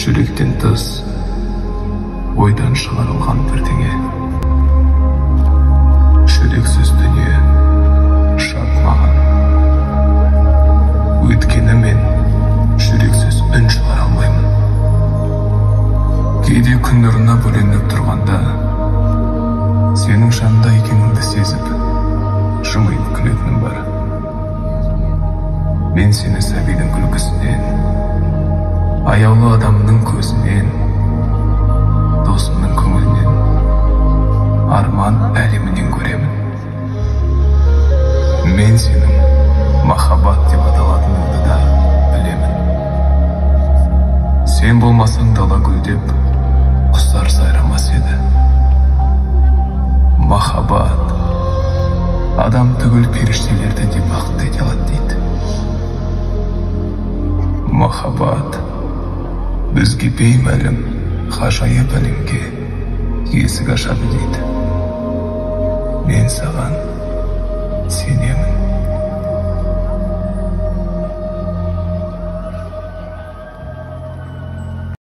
жүректен тыс, ойдан шығарылған бірдеңе. Жүрексіз дүние шат маған. Өйткені мен жүрексіз үн шығара алмаймын. Кейде күн нұрына бөленіп тұрғанда, сенің жанында екеніңді сезіп, жымиып күлетінім бар. Мен сені сәбидің күлкісінен, аяулы адамның көзінен, досымның көңілінен, арман әлемінен көремін. Мен сенің махаббат деп аталатыныңды да білемін. Сен болмасаң дала гүлдеп, құстар сайрамас еді. Махаббат адам түгіл періштелерді де бақытты ете алады дейді. Махаббат бізге беймәлім ғажайып әлемге есік ашады дейді. Мен саған